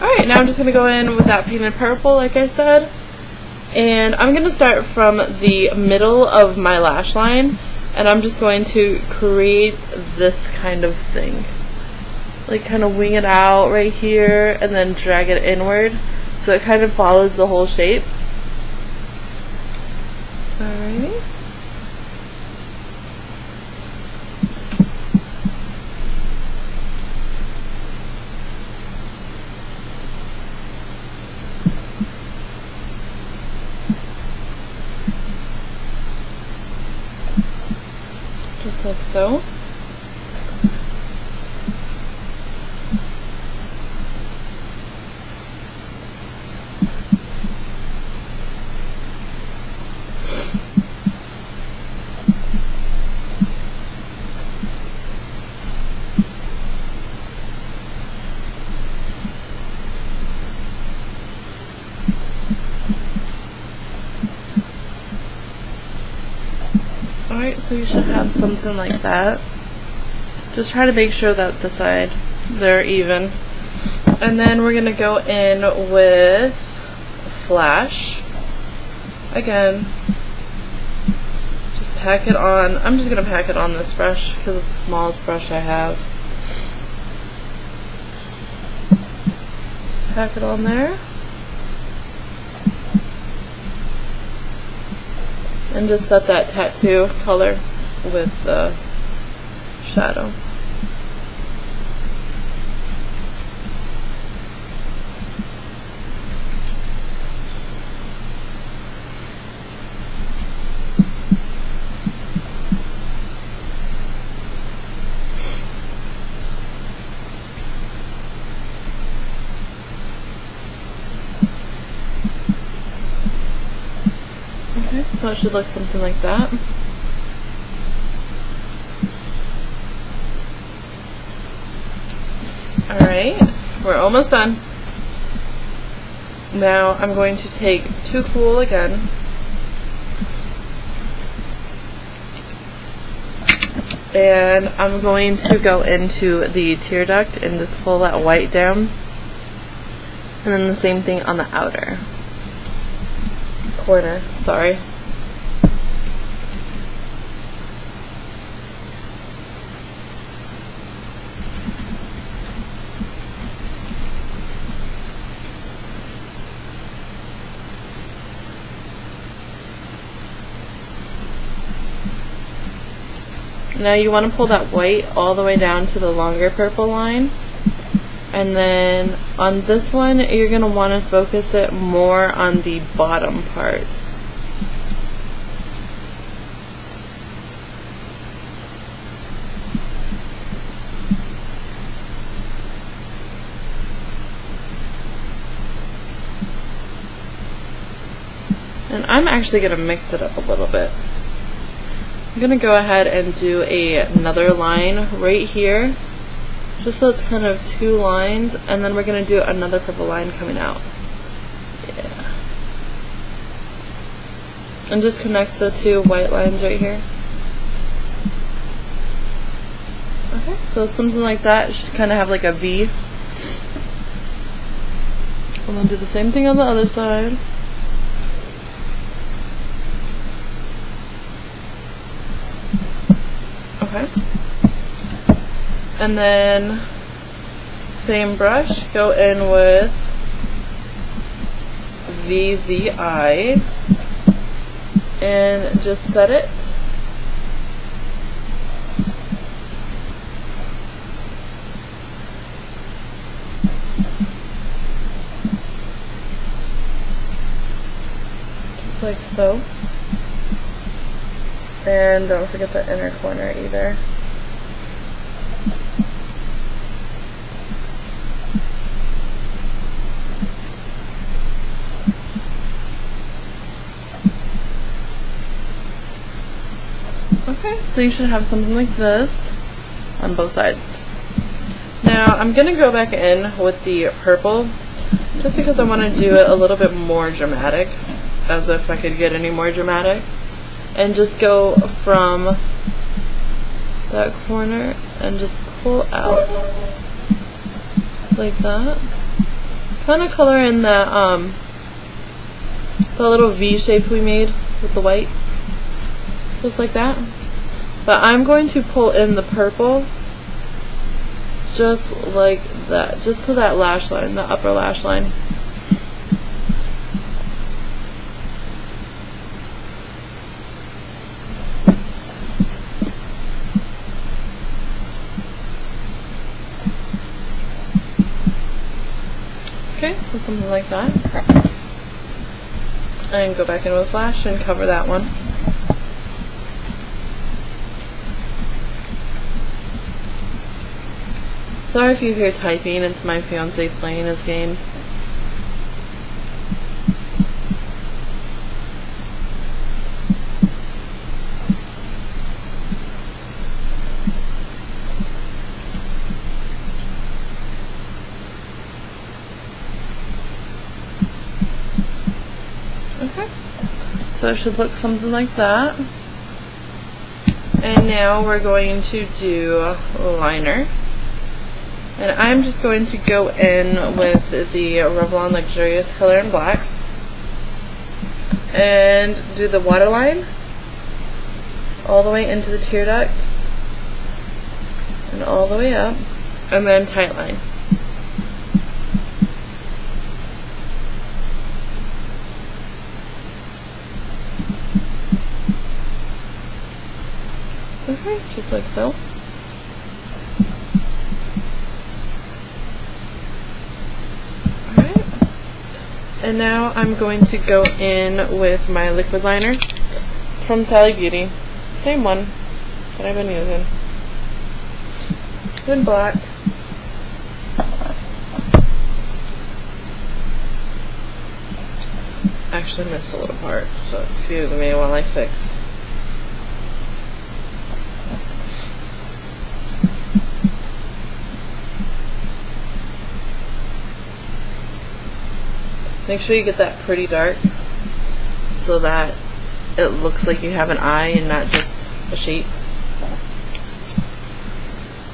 Alright, now I'm just going to go in with that painted purple like I said. And I'm going to start from the middle of my lash line. And I'm just going to create this kind of thing. Like kind of wing it out right here and then drag it inward. So it kind of follows the whole shape. Alright. Just like so. Alright, so you should have something like that. Just try to make sure that the side, they're even. And then we're going to go in with Flash. Again, just pack it on. I'm just going to pack it on this brush because it's the smallest brush I have. Just pack it on there. And just set that tattoo color with the shadow. Okay, so it should look something like that. Alright, we're almost done. Now I'm going to take Too Cool again. And I'm going to go into the tear duct and just pull that white down. And then the same thing on the outer corner, sorry. Now you want to pull that white all the way down to the longer purple line. And then on this one, you're going to want to focus it more on the bottom part. And I'm actually going to mix it up a little bit. I'm going to go ahead and do another line right here. Just so it's kind of two lines, and then we're going to do another purple line coming out. Yeah. And just connect the two white lines right here. Okay, so something like that. It should kind of have like a V. And then do the same thing on the other side. Okay. And then, same brush, go in with VZI and just set it. Just like so. And don't forget the inner corner either. Okay, so you should have something like this on both sides. Now I'm going to go back in with the purple just because I want to do it a little bit more dramatic, as if I could get any more dramatic, and just go from that corner and just pull out like that. kind of color in the little V shape we made with the whites, just like that. But I'm going to pull in the purple just like that, just to that lash line, the upper lash line. Okay, so something like that. And go back in with flash and cover that one. Sorry if you hear typing, it's my fiance playing his games. Okay, so it should look something like that. And now we're going to do liner. And I'm just going to go in with the Revlon Luxurious color in black and do the waterline all the way into the tear duct and all the way up, and then tight line. Okay, just like so. And now I'm going to go in with my liquid liner. It's from Sally Beauty. Same one that I've been using. In black. Actually missed a little part, so excuse me while I fix. Make sure you get that pretty dark so that it looks like you have an eye and not just a shape.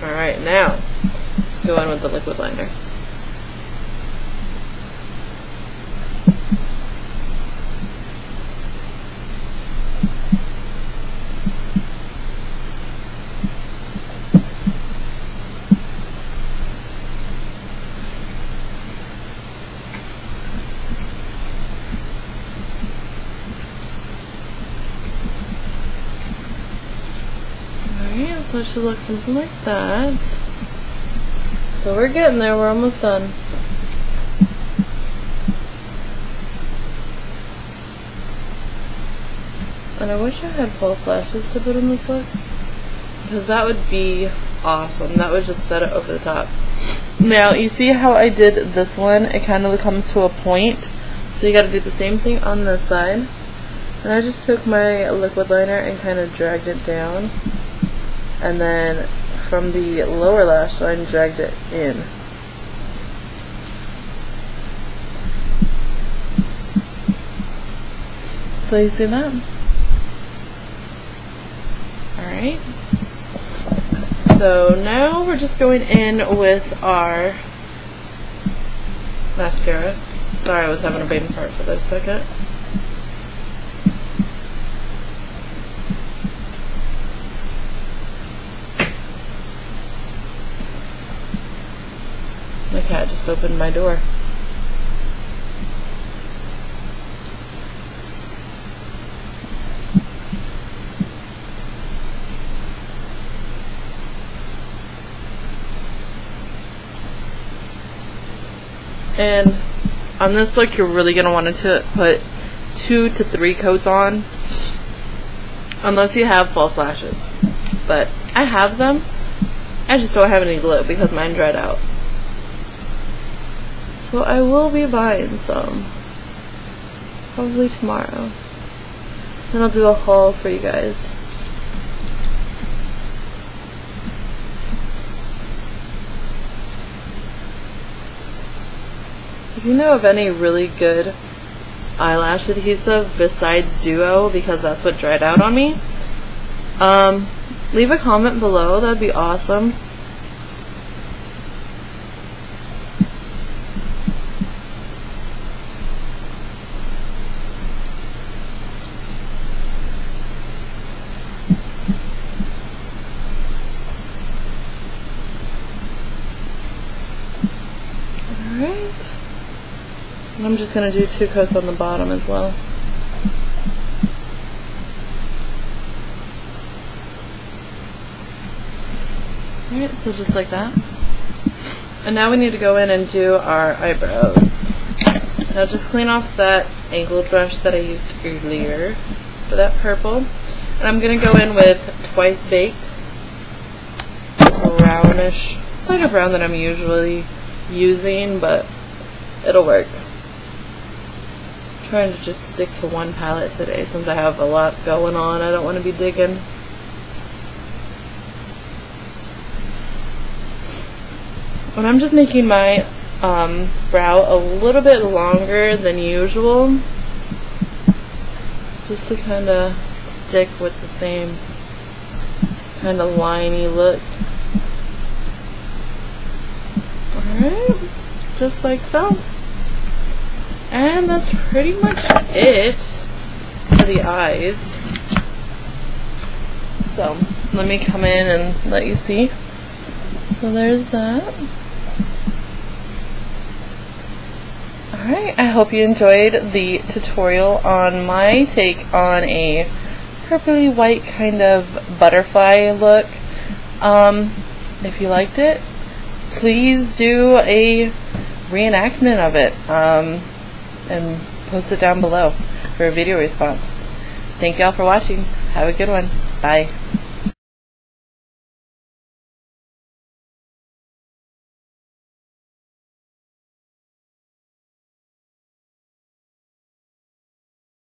Alright, now go in with the liquid liner. So it should look something like that. So we're getting there, we're almost done. And I wish I had false lashes to put in this look, because that would be awesome. That would just set it over the top. Now, you see how I did this one? It kind of comes to a point. So you gotta do the same thing on this side. And I just took my liquid liner and kind of dragged it down. And then from the lower lash line, dragged it in. So you see that? Alright. So now we're just going in with our mascara. Sorry, I was having a brain fart for a second. My cat just opened my door. And on this look, you're really going to want to put 2 to 3 coats on, unless you have false lashes. But I have them. I just don't have any glue because mine dried out. So I will be buying some, probably tomorrow. Then I'll do a haul for you guys. If you know of any really good eyelash adhesive besides Duo, because that's what dried out on me, leave a comment below. That'd be awesome. Alright. And I'm just going to do 2 coats on the bottom as well. Alright, so just like that. And now we need to go in and do our eyebrows. Now just clean off that angled brush that I used earlier for that purple. And I'm going to go in with Twice Baked brownish, lighter brown than I'm usually using, but it'll work. I'm trying to just stick to one palette today since I have a lot going on. I don't want to be digging. And I'm just making my brow a little bit longer than usual, just to kind of stick with the same kind of liney look. Alright, just like so. And that's pretty much it for the eyes. So let me come in and let you see. So there's that. Alright, I hope you enjoyed the tutorial on my take on a purpley white kind of butterfly look. If you liked it, please do a reenactment of it and post it down below for a video response. Thank y'all for watching. Have a good one. Bye.